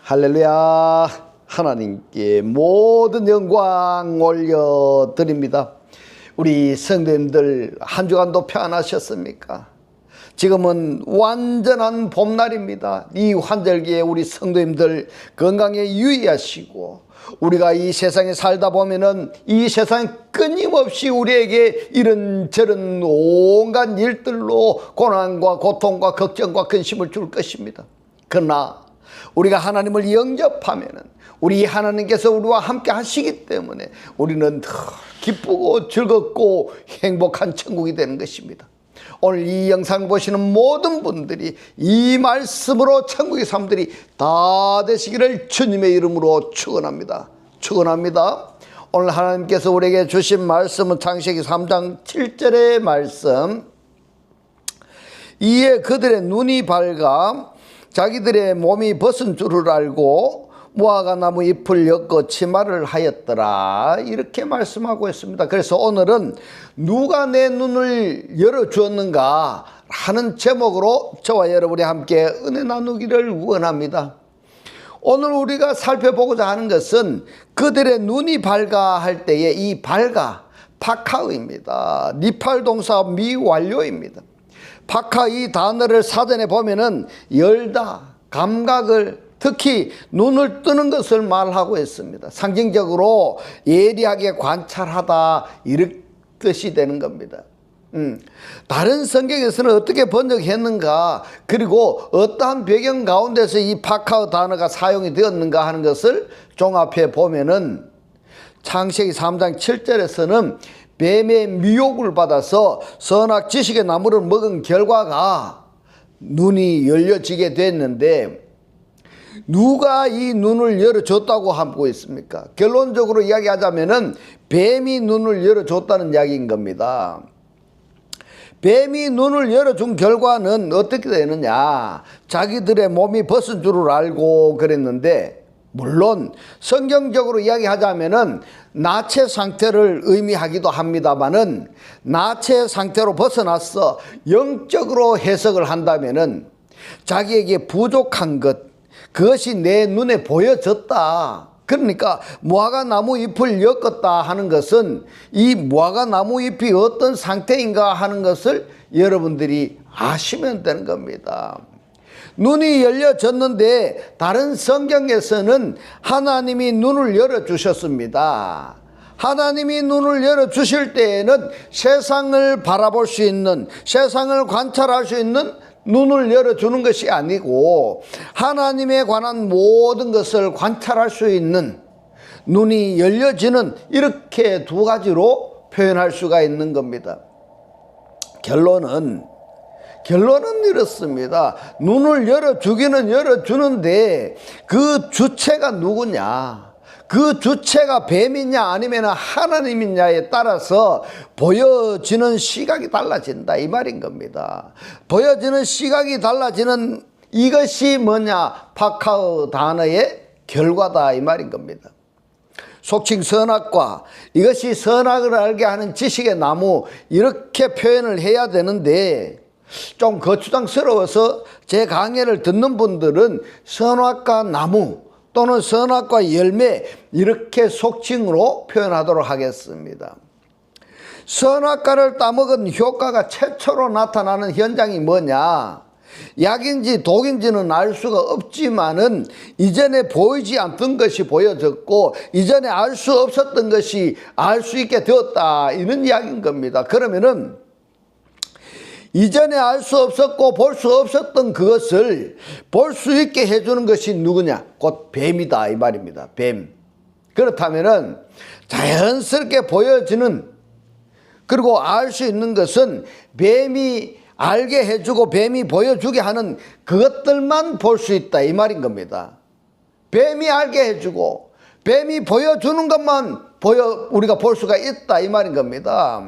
할렐루야. 하나님께 모든 영광 올려드립니다. 우리 성도님들 한 주간도 평안하셨습니까? 지금은 완전한 봄날입니다. 이 환절기에 우리 성도님들 건강에 유의하시고, 우리가 이 세상에 살다 보면은 이 세상에 끊임없이 우리에게 이런저런 온갖 일들로 고난과 고통과 걱정과 근심을 줄 것입니다. 그러나 우리가 하나님을 영접하면은 우리 하나님께서 우리와 함께 하시기 때문에 우리는 더 기쁘고 즐겁고 행복한 천국이 되는 것입니다. 오늘 이 영상 보시는 모든 분들이 이 말씀으로 천국의 사람들이 다 되시기를 주님의 이름으로 축원합니다. 축원합니다. 오늘 하나님께서 우리에게 주신 말씀은 창세기 3장 7절의 말씀. 이에 그들의 눈이 밝아 자기들의 몸이 벗은 줄을 알고 무화과 나무 잎을 엮어 치마를 하였더라, 이렇게 말씀하고 있습니다. 그래서 오늘은 누가 내 눈을 열어주었는가 하는 제목으로 저와 여러분이 함께 은혜 나누기를 원합니다. 오늘 우리가 살펴보고자 하는 것은 그들의 눈이 밝아 할 때에 이 밝아, 파카입니다. 니팔 동사 미완료입니다. 파카 이 단어를 사전에 보면은 열다, 감각을, 특히 눈을 뜨는 것을 말하고 있습니다. 상징적으로 예리하게 관찰하다, 이런 뜻이 되는 겁니다. 다른 성경에서는 어떻게 번역했는가, 그리고 어떠한 배경 가운데서 이 파카 단어가 사용이 되었는가 하는 것을 종합해 보면은 창세기 3장 7절에서는 뱀의 미혹을 받아서 선악 지식의 나무를 먹은 결과가 눈이 열려지게 됐는데, 누가 이 눈을 열어줬다고 하고 있습니까? 결론적으로 이야기하자면은 뱀이 눈을 열어줬다는 이야기인 겁니다. 뱀이 눈을 열어준 결과는 어떻게 되느냐, 자기들의 몸이 벗은 줄을 알고 그랬는데, 물론 성경적으로 이야기하자면은 나체 상태를 의미하기도 합니다만은, 나체 상태로 벗어나서 영적으로 해석을 한다면은 자기에게 부족한 것, 그것이 내 눈에 보여졌다. 그러니까 무화과 나무 잎을 엮었다 하는 것은 이 무화과 나무 잎이 어떤 상태인가 하는 것을 여러분들이 아시면 되는 겁니다. 눈이 열려졌는데 다른 성경에서는 하나님이 눈을 열어주셨습니다. 하나님이 눈을 열어주실 때에는 세상을 바라볼 수 있는, 세상을 관찰할 수 있는 눈을 열어주는 것이 아니고 하나님에 관한 모든 것을 관찰할 수 있는 눈이 열려지는, 이렇게 두 가지로 표현할 수가 있는 겁니다. 결론은 이렇습니다. 눈을 열어주기는 열어주는데 그 주체가 누구냐, 그 주체가 뱀이냐 아니면 하나님이냐에 따라서 보여지는 시각이 달라진다, 이 말인 겁니다. 보여지는 시각이 달라지는 이것이 뭐냐, 파카의 단어의 결과다, 이 말인 겁니다. 속칭 선악과, 이것이 선악을 알게 하는 지식의 나무, 이렇게 표현을 해야 되는데 좀 거추장스러워서 제 강의를 듣는 분들은 선악과 나무 또는 선악과 열매, 이렇게 속칭으로 표현하도록 하겠습니다. 선악과를 따먹은 효과가 최초로 나타나는 현장이 뭐냐, 약인지 독인지는 알 수가 없지만은 이전에 보이지 않던 것이 보여졌고 이전에 알 수 없었던 것이 알 수 있게 되었다, 이런 이야기인 겁니다. 그러면은 이전에 알 수 없었고 볼 수 없었던 그것을 볼 수 있게 해주는 것이 누구냐, 곧 뱀이다, 이 말입니다. 뱀. 그렇다면은 자연스럽게 보여지는, 그리고 알 수 있는 것은 뱀이 알게 해주고 뱀이 보여주게 하는 그것들만 볼 수 있다, 이 말인 겁니다. 뱀이 알게 해주고 뱀이 보여주는 것만 우리가 볼 수가 있다, 이 말인 겁니다.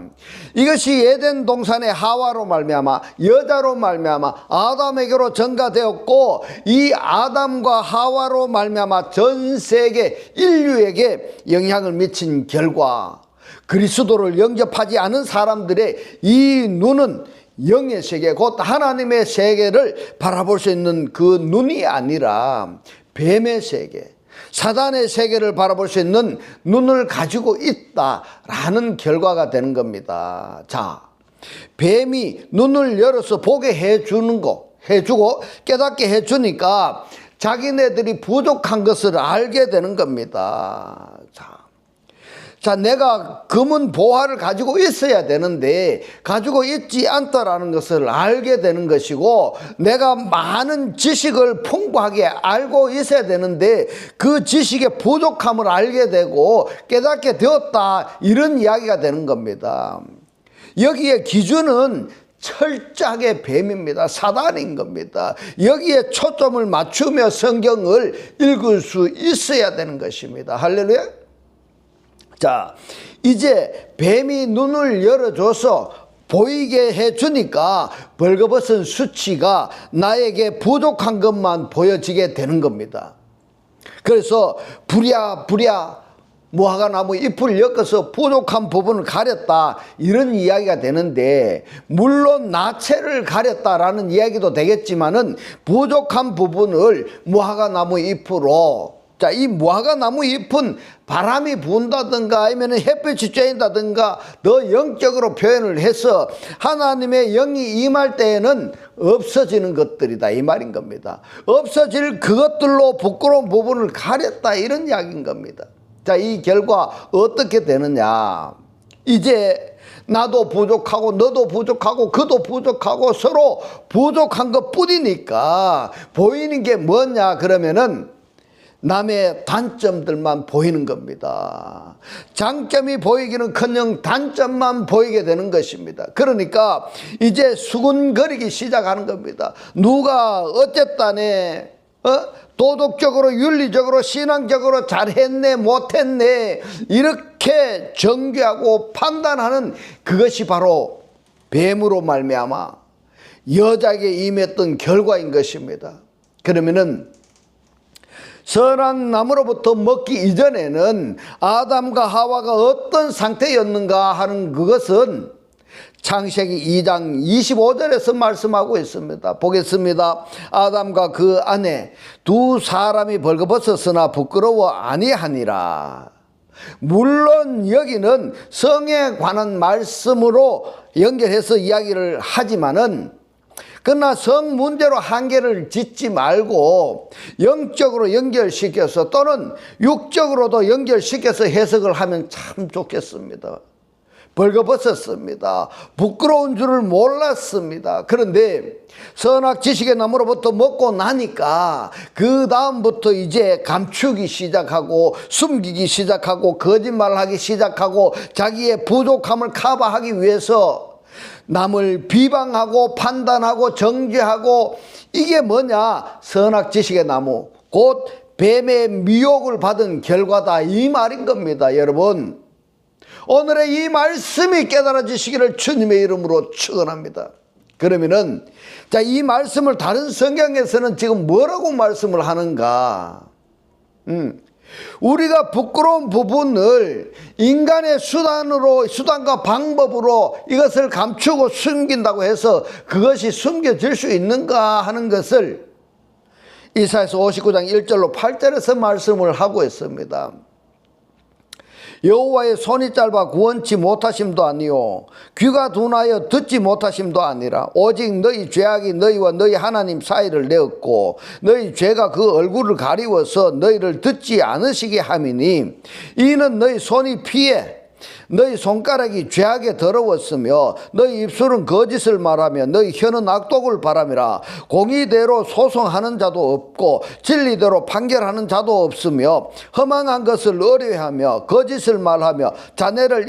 이것이 에덴 동산의 하와로 말미암아, 여자로 말미암아 아담에게로 전가되었고, 이 아담과 하와로 말미암아 전 세계 인류에게 영향을 미친 결과, 그리스도를 영접하지 않은 사람들의 이 눈은 영의 세계, 곧 하나님의 세계를 바라볼 수 있는 그 눈이 아니라 뱀의 세계, 사단의 세계를 바라볼 수 있는 눈을 가지고 있다라는 결과가 되는 겁니다. 자, 뱀이 눈을 열어서 보게 해주고 깨닫게 해주니까 자기네들이 부족한 것을 알게 되는 겁니다. 자, 내가 금은 보화를 가지고 있어야 되는데 가지고 있지 않다라는 것을 알게 되는 것이고, 내가 많은 지식을 풍부하게 알고 있어야 되는데 그 지식의 부족함을 알게 되고 깨닫게 되었다, 이런 이야기가 되는 겁니다. 여기에 기준은 철저하게 뱀입니다. 사단인 겁니다. 여기에 초점을 맞추며 성경을 읽을 수 있어야 되는 것입니다. 할렐루야. 자, 이제 뱀이 눈을 열어줘서 보이게 해주니까 벌거벗은 수치가 나에게 부족한 것만 보여지게 되는 겁니다. 그래서 부랴부랴 무화과나무 잎을 엮어서 부족한 부분을 가렸다, 이런 이야기가 되는데, 물론 나체를 가렸다라는 이야기도 되겠지만은 부족한 부분을 무화과나무 잎으로, 자, 이 무화과나무 잎은 바람이 분다든가 아니면 햇빛이 쬐인다든가 더 영적으로 표현을 해서 하나님의 영이 임할 때에는 없어지는 것들이다, 이 말인 겁니다. 없어질 그것들로 부끄러운 부분을 가렸다, 이런 이야기인 겁니다. 자, 이 결과 어떻게 되느냐. 이제 나도 부족하고 너도 부족하고 그도 부족하고 서로 부족한 것 뿐이니까 보이는 게 뭐냐 그러면은 남의 단점들만 보이는 겁니다. 장점이 보이기는커녕 단점만 보이게 되는 것입니다. 그러니까 이제 수군거리기 시작하는 겁니다. 누가 어쨌다네, 도덕적으로 윤리적으로 신앙적으로 잘했네 못했네, 이렇게 정죄하고 판단하는 그것이 바로 뱀으로 말미암아 여자에게 임했던 결과인 것입니다. 그러면은 선악 나무로부터 먹기 이전에는 아담과 하와가 어떤 상태였는가 하는 그것은 창세기 2장 25절에서 말씀하고 있습니다. 보겠습니다. 아담과 그 아내 두 사람이 벌거벗었으나 부끄러워 아니하니라. 물론 여기는 성에 관한 말씀으로 연결해서 이야기를 하지만은, 그러나 성 문제로 한계를 짓지 말고 영적으로 연결시켜서 또는 육적으로도 연결시켜서 해석을 하면 참 좋겠습니다. 벌거벗었습니다. 부끄러운 줄을 몰랐습니다. 그런데 선악 지식의 나무로부터 먹고 나니까 그 다음부터 이제 감추기 시작하고 숨기기 시작하고 거짓말하기 시작하고 자기의 부족함을 커버하기 위해서 남을 비방하고 판단하고 정죄하고, 이게 뭐냐, 선악 지식의 나무, 곧 뱀의 미혹을 받은 결과다, 이 말인 겁니다. 여러분, 오늘의 이 말씀이 깨달아지시기를 주님의 이름으로 축원합니다. 그러면은 자, 이 말씀을 다른 성경에서는 지금 뭐라고 말씀을 하는가? 우리가 부끄러운 부분을 인간의 수단과 방법으로 이것을 감추고 숨긴다고 해서 그것이 숨겨질 수 있는가 하는 것을 이사야서 59장 1절로 8절에서 말씀을 하고 있습니다. 여호와의 손이 짧아 구원치 못하심도 아니요 귀가 둔하여 듣지 못하심도 아니라 오직 너희 죄악이 너희와 너희 하나님 사이를 내었고 너희 죄가 그 얼굴을 가리워서 너희를 듣지 않으시게 함이니, 이는 너희 손이 피해 너희 손가락이 죄악에 더러웠으며 너희 입술은 거짓을 말하며 너희 혀는 악독을 바람이라. 공의대로 소송하는 자도 없고 진리대로 판결하는 자도 없으며 허망한 것을 어려워하며 거짓을 말하며 자네를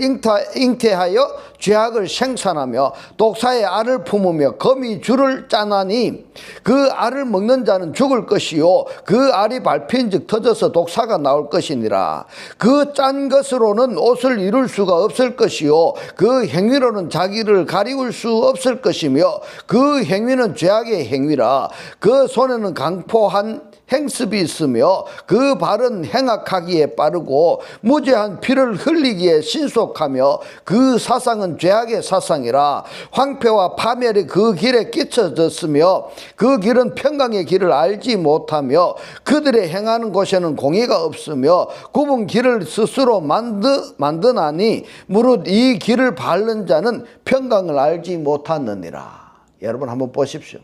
잉태하여 죄악을 생산하며 독사의 알을 품으며 거미 줄을 짜나니 그 알을 먹는 자는 죽을 것이요 그 알이 밟힌즉 터져서 독사가 나올 것이니라. 그 짠 것으로는 옷을 이룰 수가 없을 것이요 그 행위로는 자기를 가리울 수 없을 것이며 그 행위는 죄악의 행위라. 그 손에는 강포한 행습이 있으며 그 발은 행악하기에 빠르고 무죄한 피를 흘리기에 신속하며 그 사상은 사상은 죄악의 사상이라 황폐와 파멸이 그 길에 끼쳐졌으며 그 길은 평강의 길을 알지 못하며 그들의 행하는 곳에는 공의가 없으며 굽은 길을 스스로 만드나니 무릇 이 길을 밟는 자는 평강을 알지 못하느니라. 여러분 한번 보십시오.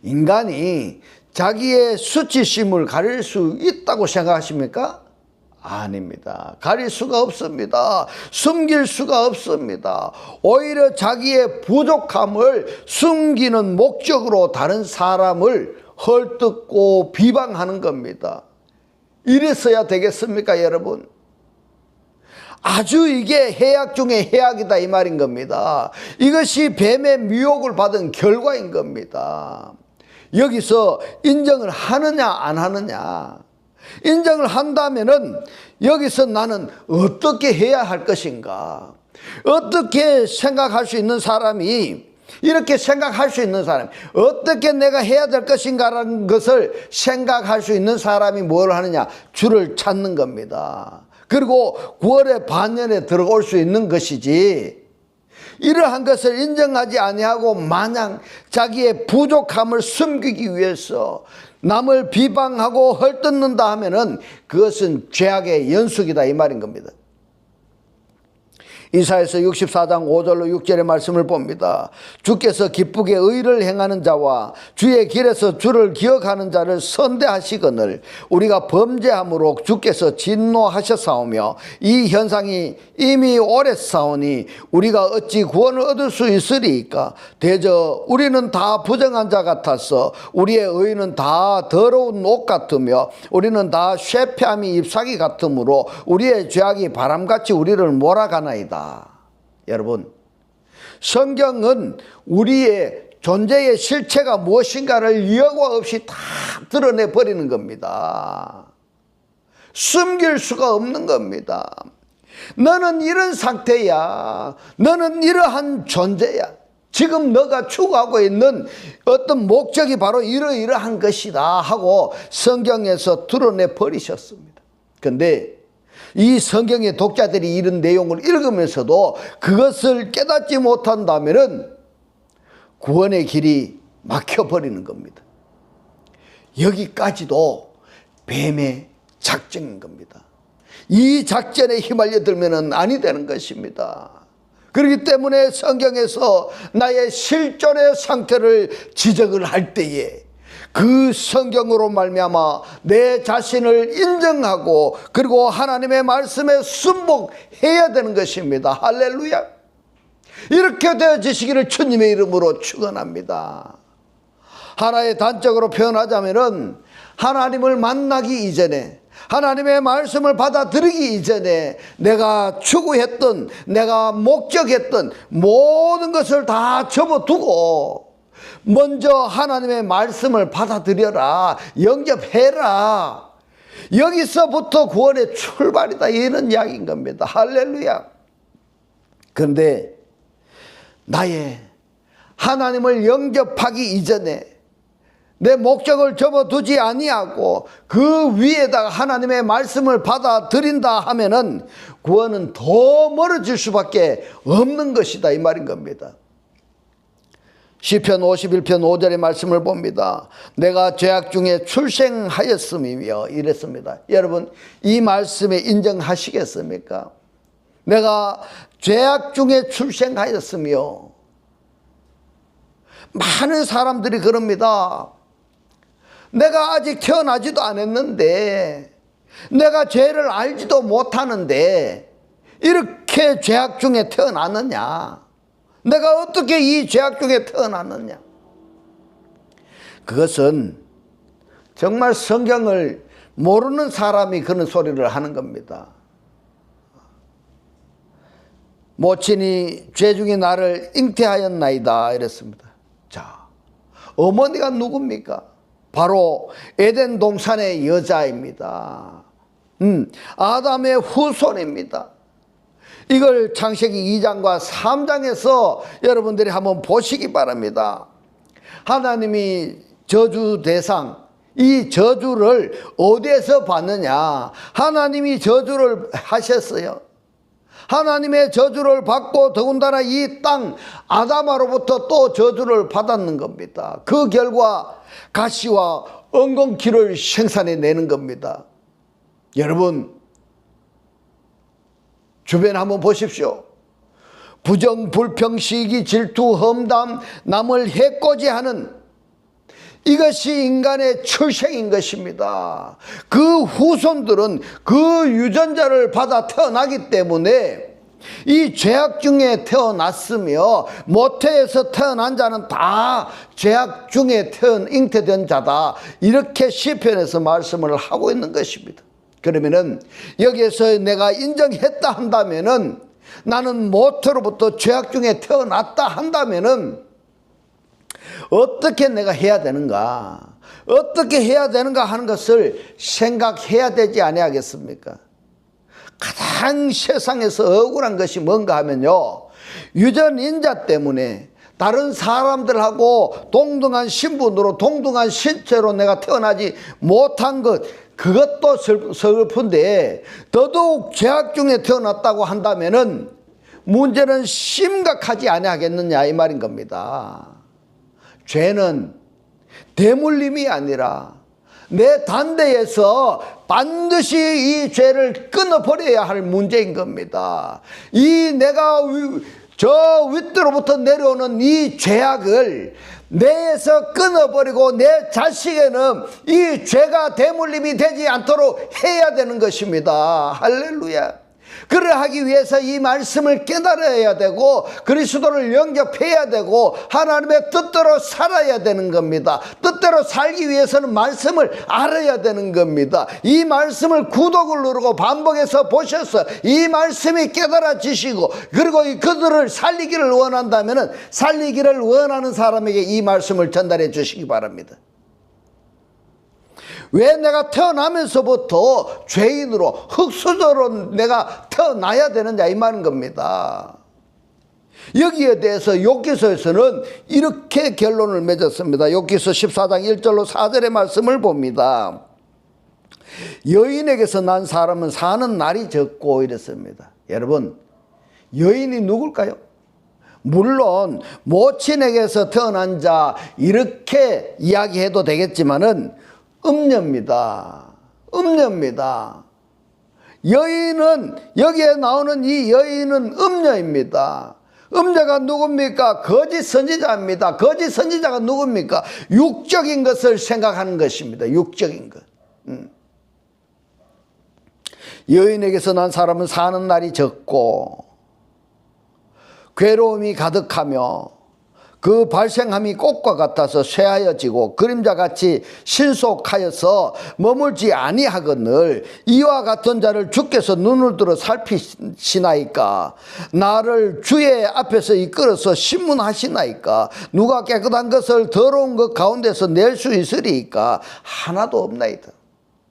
인간이 자기의 수치심을 가릴 수 있다고 생각하십니까? 아닙니다. 가릴 수가 없습니다. 숨길 수가 없습니다. 오히려 자기의 부족함을 숨기는 목적으로 다른 사람을 헐뜯고 비방하는 겁니다. 이랬어야 되겠습니까, 여러분? 아주 이게 해악 중에 해악이다 이 말인 겁니다. 이것이 뱀의 미혹을 받은 결과인 겁니다. 여기서 인정을 하느냐 안 하느냐. 인정을 한다면은 여기서 나는 어떻게 해야 할 것인가. 어떻게 생각할 수 있는 사람이, 이렇게 생각할 수 있는 사람, 어떻게 내가 해야 될 것인가라는 것을 생각할 수 있는 사람이 뭘 하느냐. 주를 찾는 겁니다. 그리고 구원의 반열에 들어올 수 있는 것이지, 이러한 것을 인정하지 아니하고 마냥 자기의 부족함을 숨기기 위해서 남을 비방하고 헐뜯는다 하면은 그것은 죄악의 연속이다 이 말인 겁니다. 이사야서 64장 5절로 6절의 말씀을 봅니다. 주께서 기쁘게 의를 행하는 자와 주의 길에서 주를 기억하는 자를 선대하시거늘 우리가 범죄함으로 주께서 진노하셨사오며 이 현상이 이미 오래 싸우니 우리가 어찌 구원을 얻을 수 있으리이까. 대저 우리는 다 부정한 자 같아서 우리의 의는 다 더러운 옷 같으며 우리는 다 쇠폐함이 잎사귀 같으므로 우리의 죄악이 바람같이 우리를 몰아가나이다. 여러분, 성경은 우리의 존재의 실체가 무엇인가를 여과 없이 다 드러내 버리는 겁니다. 숨길 수가 없는 겁니다. 너는 이런 상태야. 너는 이러한 존재야. 지금 너가 추구하고 있는 어떤 목적이 바로 이러이러한 것이다 하고 성경에서 드러내 버리셨습니다. 그런데 이 성경의 독자들이 이런 내용을 읽으면서도 그것을 깨닫지 못한다면 구원의 길이 막혀버리는 겁니다. 여기까지도 뱀의 작전인 겁니다. 이 작전에 휘말려 들면 아니 되는 것입니다. 그렇기 때문에 성경에서 나의 실존의 상태를 지적을 할 때에 그 성경으로 말미암아 내 자신을 인정하고 그리고 하나님의 말씀에 순복해야 되는 것입니다. 할렐루야. 이렇게 되어지시기를 주님의 이름으로 축원합니다. 하나의 단적으로 표현하자면은 하나님을 만나기 이전에, 하나님의 말씀을 받아들이기 이전에 내가 추구했던, 내가 목적했던 모든 것을 다 접어두고 먼저 하나님의 말씀을 받아들여라, 영접해라. 여기서부터 구원의 출발이다, 이런 이야기인 겁니다. 할렐루야. 그런데 나의 하나님을 영접하기 이전에 내 목적을 접어두지 아니하고 그 위에다가 하나님의 말씀을 받아들인다 하면은 구원은 더 멀어질 수밖에 없는 것이다, 이 말인 겁니다. 시편 51편 5절의 말씀을 봅니다. 내가 죄악 중에 출생하였음이며 이랬습니다. 여러분, 이 말씀에 인정하시겠습니까? 내가 죄악 중에 출생하였으며. 많은 사람들이 그럽니다. 내가 아직 태어나지도 않았는데, 내가 죄를 알지도 못하는데 이렇게 죄악 중에 태어났느냐? 내가 어떻게 이 죄악 중에 태어났느냐? 그것은 정말 성경을 모르는 사람이 그런 소리를 하는 겁니다. 모친이 죄 중에 나를 잉태하였나이다 이랬습니다. 자, 어머니가 누굽니까? 바로 에덴 동산의 여자입니다. 아담의 후손입니다. 이걸 창세기 2장과 3장에서 여러분들이 한번 보시기 바랍니다. 하나님이 저주 대상, 이 저주를 어디에서 받느냐? 하나님이 저주를 하셨어요. 하나님의 저주를 받고 더군다나 이 땅 아담아로부터 또 저주를 받았는 겁니다. 그 결과 가시와 엉겅퀴를 생산해내는 겁니다. 여러분, 주변 한번 보십시오. 부정, 불평, 시기, 질투, 험담, 남을 해코지하는 이것이 인간의 출생인 것입니다. 그 후손들은 그 유전자를 받아 태어나기 때문에 이 죄악 중에 태어났으며 모태에서 태어난 자는 다 죄악 중에 잉태된 자다. 이렇게 시편에서 말씀을 하고 있는 것입니다. 그러면은 여기에서 내가 인정했다 한다면은 나는 모태로부터 죄악 중에 태어났다 한다면은 어떻게 내가 해야 되는가? 어떻게 해야 되는가 하는 것을 생각해야 되지 아니하겠습니까? 가장 세상에서 억울한 것이 뭔가 하면요, 유전인자 때문에 다른 사람들하고 동등한 신분으로 동등한 신체로 내가 태어나지 못한 것, 그것도 슬픈데 더더욱 죄악 중에 태어났다고 한다면은 문제는 심각하지 아니하겠느냐 이 말인 겁니다. 죄는 대물림이 아니라 내 단대에서 반드시 이 죄를 끊어버려야 할 문제인 겁니다. 이 내가 저 윗으로부터 내려오는 이 죄악을 내에서 끊어버리고 내 자식에는 이 죄가 대물림이 되지 않도록 해야 되는 것입니다. 할렐루야. 그러하기 위해서 이 말씀을 깨달아야 되고 그리스도를 영접해야 되고 하나님의 뜻대로 살아야 되는 겁니다. 뜻대로 살기 위해서는 말씀을 알아야 되는 겁니다. 이 말씀을 구독을 누르고 반복해서 보셔서 이 말씀이 깨달아지시고 그리고 그들을 살리기를 원한다면 살리기를 원하는 사람에게 이 말씀을 전달해 주시기 바랍니다. 왜 내가 태어나면서부터 죄인으로 흙수저로 내가 태어나야 되느냐 이 말인 겁니다. 여기에 대해서 욥기서에서는 이렇게 결론을 맺었습니다. 욥기서 14장 1절로 4절의 말씀을 봅니다. 여인에게서 난 사람은 사는 날이 적고 이랬습니다. 여러분, 여인이 누굴까요? 물론 모친에게서 태어난 자 이렇게 이야기해도 되겠지만은 음녀입니다. 음녀입니다. 여인은, 여기에 나오는 이 여인은 음녀입니다. 음녀가 누굽니까? 거짓 선지자입니다. 거짓 선지자가 누굽니까? 육적인 것을 생각하는 것입니다. 육적인 것. 여인에게서 난 사람은 사는 날이 적고 괴로움이 가득하며 그 발생함이 꽃과 같아서 쇠하여지고 그림자같이 신속하여서 머물지 아니하거늘 이와 같은 자를 주께서 눈을 들어 살피시나이까? 나를 주의 앞에서 이끌어서 신문하시나이까? 누가 깨끗한 것을 더러운 것 가운데서 낼 수 있으리이까? 하나도 없나이다.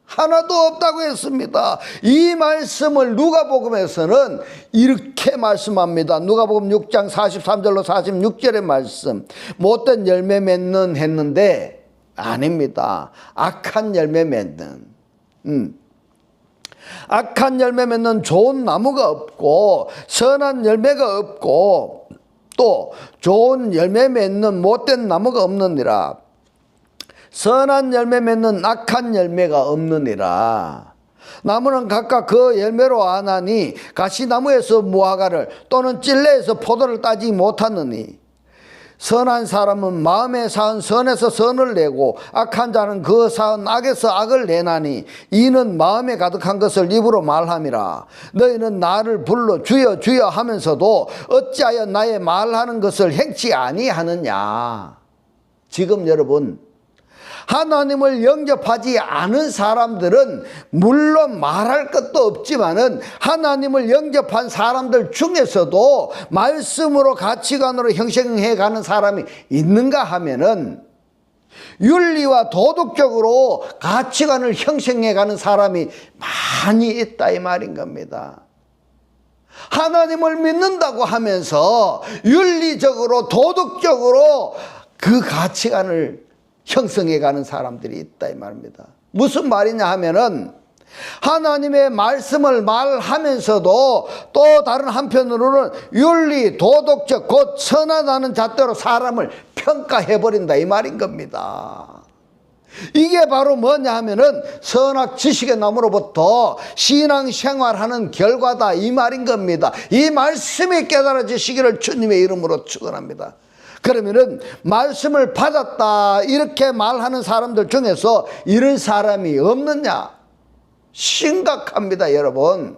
하나도 없다고 했습니다. 이 말씀을 누가복음에서는 이렇게 말씀합니다. 누가복음 6장 43절로 46절의 말씀. 못된 열매 맺는 했는데 아닙니다. 악한 열매 맺는. 악한 열매 맺는 좋은 나무가 없고 선한 열매가 없고 또 좋은 열매 맺는 못된 나무가 없느니라. 선한 열매 맺는 악한 열매가 없느니라. 나무는 각각 그 열매로 아나니 가시나무에서 무화과를 또는 찔레에서 포도를 따지 못하느니 선한 사람은 마음에 사은 선에서 선을 내고 악한 자는 그 사은 악에서 악을 내나니 이는 마음에 가득한 것을 입으로 말함이라. 너희는 나를 불러 주여 주여 하면서도 어찌하여 나의 말하는 것을 행치 아니하느냐. 지금 여러분, 하나님을 영접하지 않은 사람들은 물론 말할 것도 없지만은 하나님을 영접한 사람들 중에서도 말씀으로 가치관으로 형성해 가는 사람이 있는가 하면은 윤리와 도덕적으로 가치관을 형성해 가는 사람이 많이 있다 이 말인 겁니다. 하나님을 믿는다고 하면서 윤리적으로 도덕적으로 그 가치관을 형성해 가는 사람들이 있다 이 말입니다. 무슨 말이냐 하면은 하나님의 말씀을 말하면서도 또 다른 한편으로는 윤리, 도덕적, 곧 선하다는 잣대로 사람을 평가해버린다 이 말인 겁니다. 이게 바로 뭐냐 하면은 선악 지식의 나무로부터 신앙생활하는 결과다 이 말인 겁니다. 이 말씀이 깨달아지시기를 주님의 이름으로 축원합니다. 그러면은 말씀을 받았다 이렇게 말하는 사람들 중에서 이런 사람이 없느냐? 심각합니다, 여러분.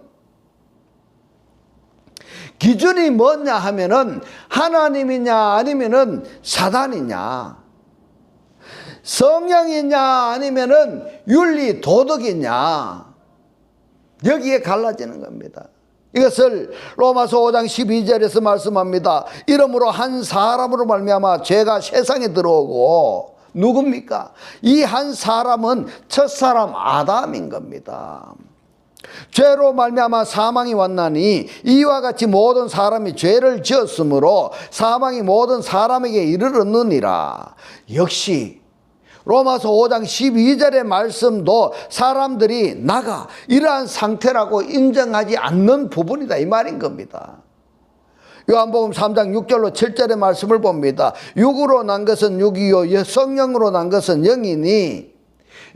기준이 뭐냐 하면은 하나님이냐 아니면은 사단이냐, 성령이냐 아니면은 윤리 도덕이냐, 여기에 갈라지는 겁니다. 이것을 로마서 5장 12절에서 말씀합니다. 이러므로 한 사람으로 말미암아 죄가 세상에 들어오고, 누굽니까? 이 한 사람은 첫사람 아담인 겁니다. 죄로 말미암아 사망이 왔나니 이와 같이 모든 사람이 죄를 지었으므로 사망이 모든 사람에게 이르렀느니라. 역시 로마서 5장 12절의 말씀도 사람들이 나가 이러한 상태라고 인정하지 않는 부분이다 이 말인 겁니다. 요한복음 3장 6절로 7절의 말씀을 봅니다. 육으로 난 것은 육이요 성령으로 난 것은 영이니,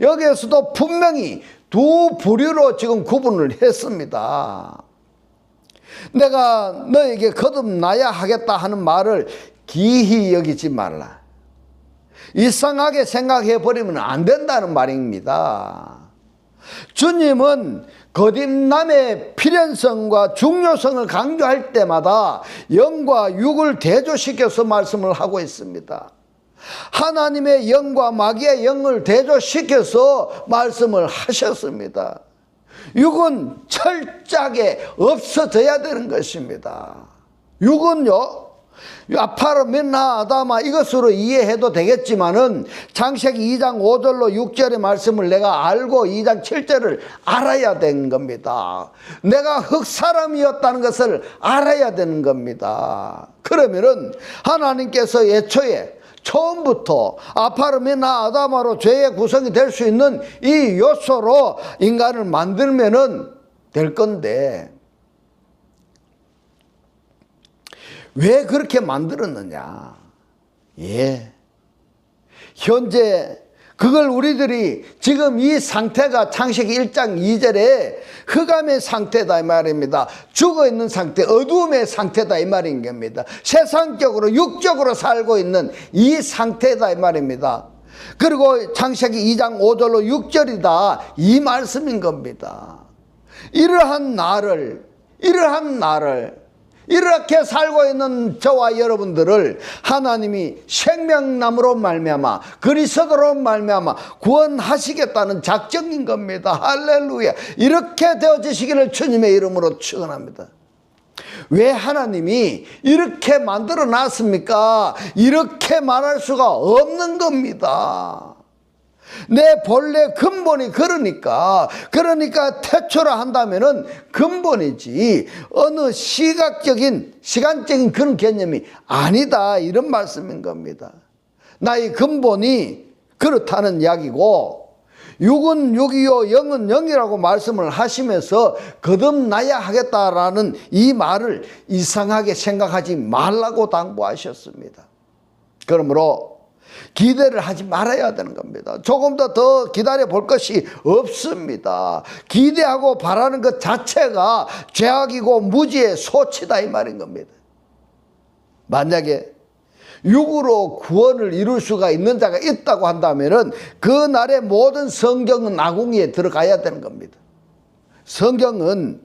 여기에서도 분명히 두 부류로 지금 구분을 했습니다. 내가 너에게 거듭나야 하겠다 하는 말을 기히 여기지 말라. 이상하게 생각해 버리면 안 된다는 말입니다. 주님은 거듭남의 필연성과 중요성을 강조할 때마다 영과 육을 대조시켜서 말씀을 하고 있습니다. 하나님의 영과 마귀의 영을 대조시켜서 말씀을 하셨습니다. 육은 철저하게 없어져야 되는 것입니다. 육은요, 아파르 멘나 아다마 이것으로 이해해도 되겠지만은 창세기 2장 5절로 6절의 말씀을 내가 알고 2장 7절을 알아야 되는 겁니다. 내가 흙사람이었다는 것을 알아야 되는 겁니다. 그러면은 하나님께서 애초에 처음부터 아파르 멘나 아다마로 죄의 구성이 될 수 있는 이 요소로 인간을 만들면은 될 건데, 왜 그렇게 만들었느냐? 예. 현재 그걸 우리들이 지금 이 상태가 창세기 1장 2절에 흑암의 상태다 이 말입니다. 죽어 있는 상태, 어두움의 상태다 이 말인 겁니다. 세상적으로 육적으로 살고 있는 이 상태다 이 말입니다. 그리고 창세기 2장 5절로 6절이다 이 말씀인 겁니다. 이러한 나를 이렇게 살고 있는 저와 여러분들을 하나님이 생명나무로 말미암아 그리스도로 말미암아 구원하시겠다는 작정인 겁니다. 할렐루야. 이렇게 되어지시기를 주님의 이름으로 축원합니다. 왜 하나님이 이렇게 만들어 놨습니까? 이렇게 말할 수가 없는 겁니다. 내 본래 근본이 그러니까 태초라 한다면은 근본이지 어느 시간적인 그런 개념이 아니다 이런 말씀인 겁니다. 나의 근본이 그렇다는 이야기고, 육은 육이요 영은 영이라고 말씀을 하시면서 거듭나야 하겠다라는 이 말을 이상하게 생각하지 말라고 당부하셨습니다. 그러므로 기대를 하지 말아야 되는 겁니다. 조금 더 기다려 볼 것이 없습니다. 기대하고 바라는 것 자체가 죄악이고 무지의 소치다 이 말인 겁니다. 만약에 육으로 구원을 이룰 수가 있는 자가 있다고 한다면은 그날의 모든 성경은 아궁이에 들어가야 되는 겁니다. 성경은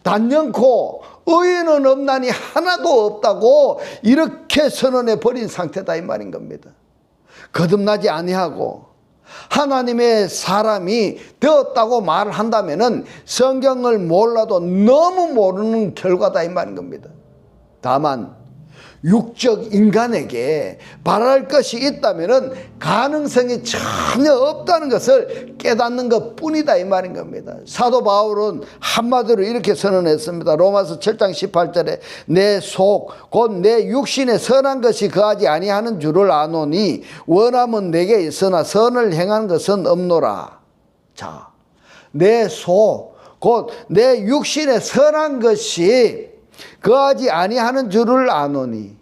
단연코 의인은 없나니 하나도 없다고 이렇게 선언해 버린 상태다 이 말인 겁니다. 거듭나지 아니하고 하나님의 사람이 되었다고 말을 한다면은 성경을 몰라도 너무 모르는 결과다 이 말인 겁니다. 다만 육적 인간에게 바랄 것이 있다면은 가능성이 전혀 없다는 것을 깨닫는 것 뿐이다 이 말인 겁니다. 사도 바울은 한마디로 이렇게 선언했습니다. 로마서 7장 18절에 내 속 곧 내 육신에 선한 것이 거하지 아니하는 줄을 아노니 원함은 내게 있으나 선을 행한 것은 없노라. 자, 내 소, 곧 내 육신에 선한 것이 거하지 아니하는 줄을 아노니.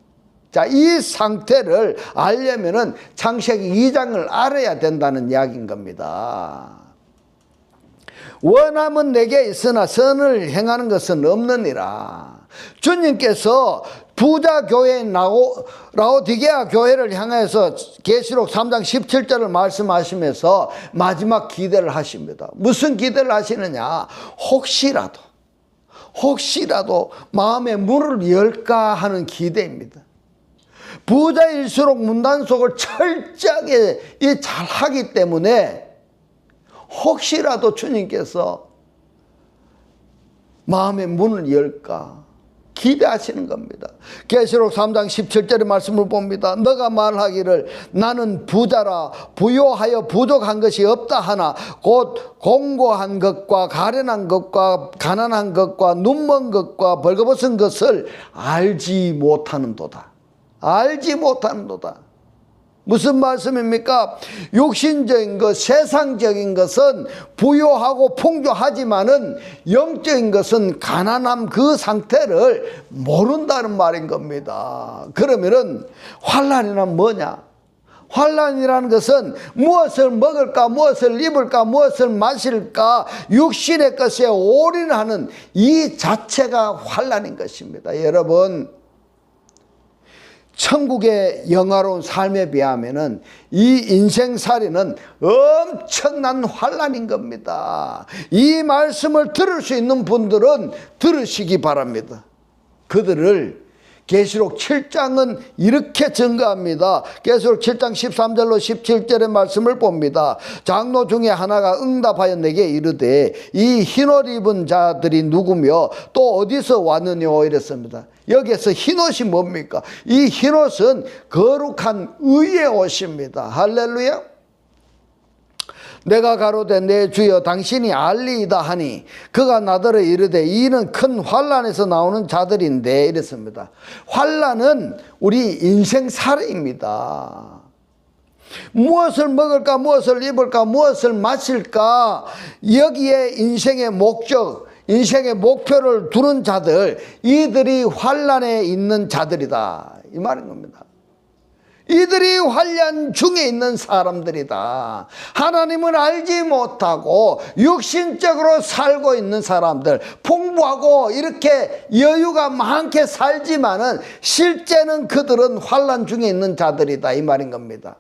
자, 이 상태를 알려면은 창세기 2장을 알아야 된다는 이야기인 겁니다. 원함은 내게 있으나 선을 행하는 것은 없느니라. 주님께서 부자 교회인 라오디게아 교회를 향해서 계시록 3장 17절을 말씀하시면서 마지막 기대를 하십니다. 무슨 기대를 하시느냐? 혹시라도 마음의 문을 열까 하는 기대입니다. 부자일수록 문단속을 철저하게 잘하기 때문에 혹시라도 주님께서 마음의 문을 열까 기대하시는 겁니다. 계시록 3장 17절의 말씀을 봅니다. 너가 말하기를 나는 부자라 부요하여 부족한 것이 없다 하나 곧 공고한 것과 가련한 것과 가난한 것과 눈먼 것과 벌거벗은 것을 알지 못하는도다. 무슨 말씀입니까? 육신적인 것, 세상적인 것은 부요하고 풍족하지만은 영적인 것은 가난함 그 상태를 모른다는 말인 겁니다. 그러면은 환난이란 뭐냐? 환난이라는 것은 무엇을 먹을까, 무엇을 입을까, 무엇을 마실까, 육신의 것에 올인하는 이 자체가 환난인 것입니다. 여러분, 천국의 영화로운 삶에 비하면은 이 인생살이는 엄청난 환난인 겁니다. 이 말씀을 들을 수 있는 분들은 들으시기 바랍니다. 그들을 계시록 7장은 이렇게 증거합니다. 계시록 7장 13절로 17절의 말씀을 봅니다. 장로 중에 하나가 응답하여 내게 이르되 이 흰옷 입은 자들이 누구며 또 어디서 왔느냐 이랬습니다. 여기에서 흰옷이 뭡니까? 이 흰옷은 거룩한 의의 옷입니다. 할렐루야. 내가 가로되 내 주여 당신이 알리이다 하니 그가 나더러 이르되 이는 큰 환난에서 나오는 자들인데 이랬습니다. 환난은 우리 인생살이입니다. 무엇을 먹을까, 무엇을 입을까, 무엇을 마실까, 여기에 인생의 목적, 인생의 목표를 두는 자들, 이들이 환난에 있는 자들이다 이 말인 겁니다. 이들이 환난 중에 있는 사람들이다. 하나님을 알지 못하고 육신적으로 살고 있는 사람들, 풍부하고 이렇게 여유가 많게 살지만은 실제는 그들은 환난 중에 있는 자들이다 이 말인 겁니다.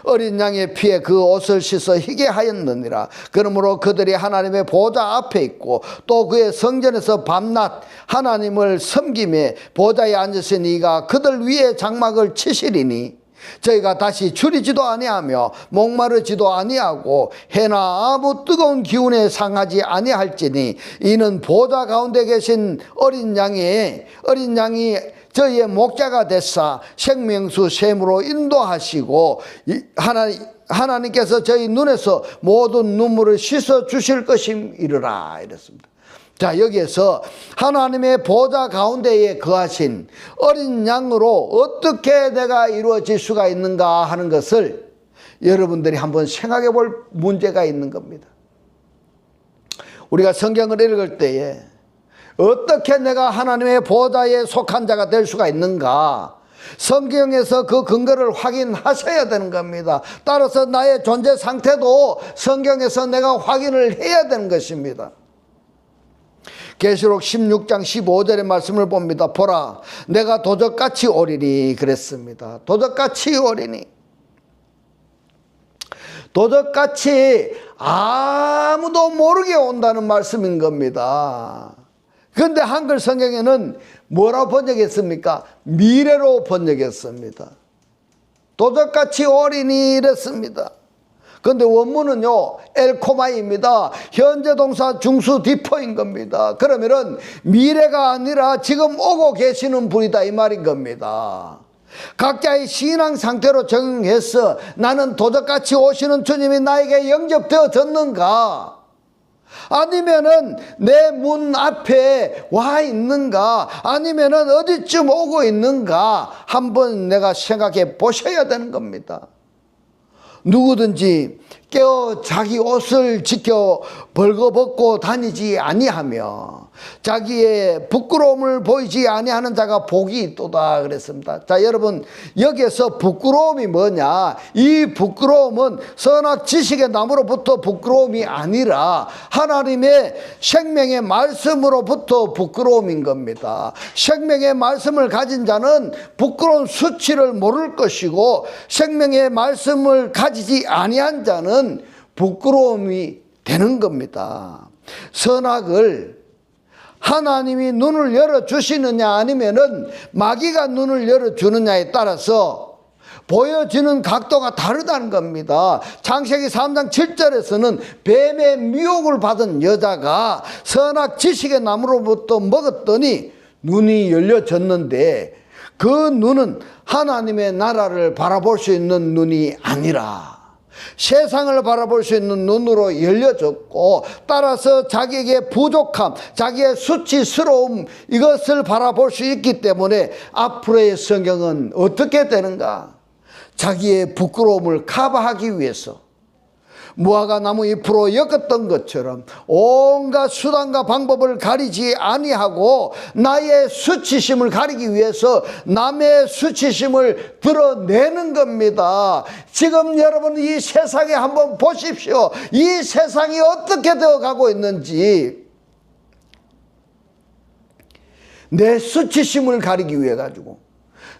어린 양의 피에 그 옷을 씻어 희게 하였느니라. 그러므로 그들이 하나님의 보좌 앞에 있고 또 그의 성전에서 밤낮 하나님을 섬기며 보좌에 앉으신 이가 그들 위에 장막을 치시리니 저희가 다시 줄이지도 아니하며 목마르지도 아니하고 해나 아무 뜨거운 기운에 상하지 아니할지니 이는 보좌 가운데 계신 어린 양이 저희의 목자가 됐사 생명수 샘으로 인도하시고 하나님께서 저희 눈에서 모든 눈물을 씻어 주실 것임이르라 이랬습니다. 자, 여기에서 하나님의 보좌 가운데에 거하신 어린 양으로 어떻게 내가 이루어질 수가 있는가 하는 것을 여러분들이 한번 생각해 볼 문제가 있는 겁니다. 우리가 성경을 읽을 때에 어떻게 내가 하나님의 보좌에 속한 자가 될 수가 있는가? 성경에서 그 근거를 확인하셔야 되는 겁니다. 따라서 나의 존재 상태도 성경에서 내가 확인을 해야 되는 것입니다. 계시록 16장 15절의 말씀을 봅니다. 보라, 내가 도적같이 오리니 그랬습니다. 도적같이 오리니. 도적같이 아무도 모르게 온다는 말씀인 겁니다. 그런데 한글 성경에는 뭐라고 번역했습니까? 미래로 번역했습니다. 도적같이 오리니 이랬습니다. 그런데 원문은요 엘코마이입니다. 현재 동사 중수 디퍼인 겁니다. 그러면은 미래가 아니라 지금 오고 계시는 분이다 이 말인 겁니다. 각자의 신앙 상태로 적응해서 나는 도적같이 오시는 주님이 나에게 영접되어졌는가, 아니면은 내 문 앞에 와 있는가, 아니면은 어디쯤 오고 있는가 한번 내가 생각해 보셔야 되는 겁니다. 누구든지 깨어 자기 옷을 지켜 벌거벗고 다니지 아니하며 자기의 부끄러움을 보이지 아니하는 자가 복이 있도다 그랬습니다. 자, 여러분, 여기에서 부끄러움이 뭐냐? 이 부끄러움은 선악 지식의 나무로부터 부끄러움이 아니라 하나님의 생명의 말씀으로부터 부끄러움인 겁니다. 생명의 말씀을 가진 자는 부끄러운 수치를 모를 것이고, 생명의 말씀을 가지지 아니한 자는 부끄러움이 되는 겁니다. 선악을 하나님이 눈을 열어주시느냐 아니면은 마귀가 눈을 열어주느냐에 따라서 보여지는 각도가 다르다는 겁니다. 창세기 3장 7절에서는 뱀의 미혹을 받은 여자가 선악 지식의 나무로부터 먹었더니 눈이 열려졌는데, 그 눈은 하나님의 나라를 바라볼 수 있는 눈이 아니라 세상을 바라볼 수 있는 눈으로 열려졌고, 따라서 자기에게 부족함, 자기의 수치스러움, 이것을 바라볼 수 있기 때문에 앞으로의 성경은 어떻게 되는가? 자기의 부끄러움을 커버하기 위해서 무화과 나무 잎으로 엮었던 것처럼 온갖 수단과 방법을 가리지 아니하고 나의 수치심을 가리기 위해서 남의 수치심을 드러내는 겁니다. 지금 여러분 이 세상에 한번 보십시오. 이 세상이 어떻게 되어가고 있는지. 내 수치심을 가리기 위해 가지고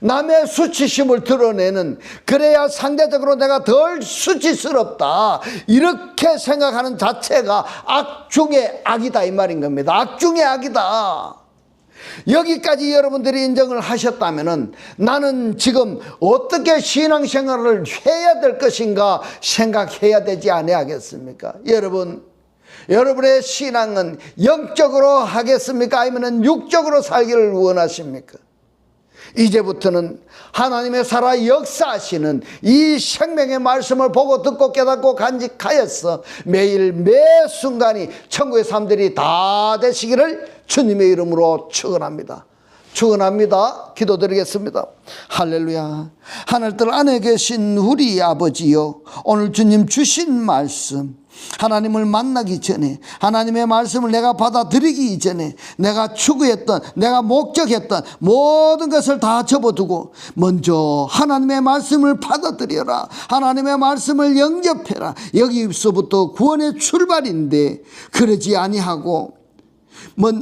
남의 수치심을 드러내는, 그래야 상대적으로 내가 덜 수치스럽다, 이렇게 생각하는 자체가 악 중의 악이다 이 말인 겁니다. 악 중의 악이다. 여기까지 여러분들이 인정을 하셨다면은 나는 지금 어떻게 신앙생활을 해야 될 것인가 생각해야 되지 아니하겠습니까? 여러분의 신앙은 영적으로 하겠습니까? 아니면 육적으로 살기를 원하십니까? 이제부터는 하나님의 살아 역사하시는 이 생명의 말씀을 보고 듣고 깨닫고 간직하여서 매일 매 순간이 천국의 삶들이 다 되시기를 주님의 이름으로 축원합니다. 축원합니다. 기도드리겠습니다. 할렐루야. 하늘들 안에 계신 우리 아버지요, 오늘 주님 주신 말씀, 하나님을 만나기 전에, 하나님의 말씀을 내가 받아들이기 전에 내가 추구했던, 내가 목적했던 모든 것을 다 접어두고 먼저 하나님의 말씀을 받아들여라, 하나님의 말씀을 영접해라. 여기서부터 구원의 출발인데, 그러지 아니하고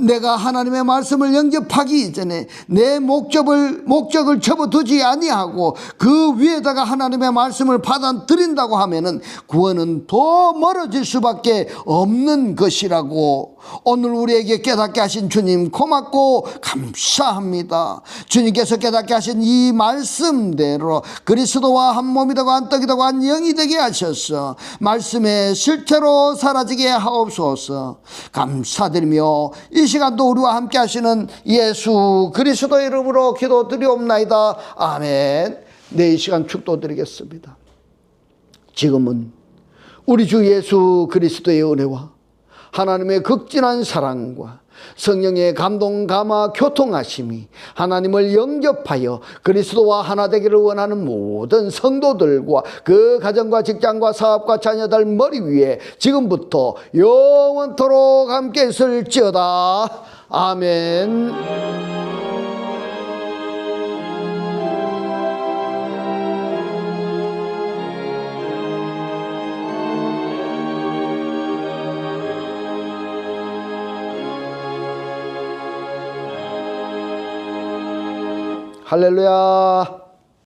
내가 하나님의 말씀을 영접하기 이전에 내 목적을 접어두지 아니하고 그 위에다가 하나님의 말씀을 받아들인다고 하면은 구원은 더 멀어질 수밖에 없는 것이라고 오늘 우리에게 깨닫게 하신 주님 고맙고 감사합니다. 주님께서 깨닫게 하신 이 말씀대로 그리스도와 한 몸이 되고 한 떡이 되고 한 영이 되게 하셔서 말씀의 실체로 사라지게 하옵소서. 감사드리며 이 시간도 우리와 함께 하시는 예수 그리스도의 이름으로 기도드리옵나이다. 아멘. 네, 이 시간 축도드리겠습니다. 지금은 우리 주 예수 그리스도의 은혜와 하나님의 극진한 사랑과 성령의 감동, 감화, 교통하심이 하나님을 영접하여 그리스도와 하나 되기를 원하는 모든 성도들과 그 가정과 직장과 사업과 자녀들 머리 위에 지금부터 영원토록 함께 있을지어다. 아멘. 할렐루야.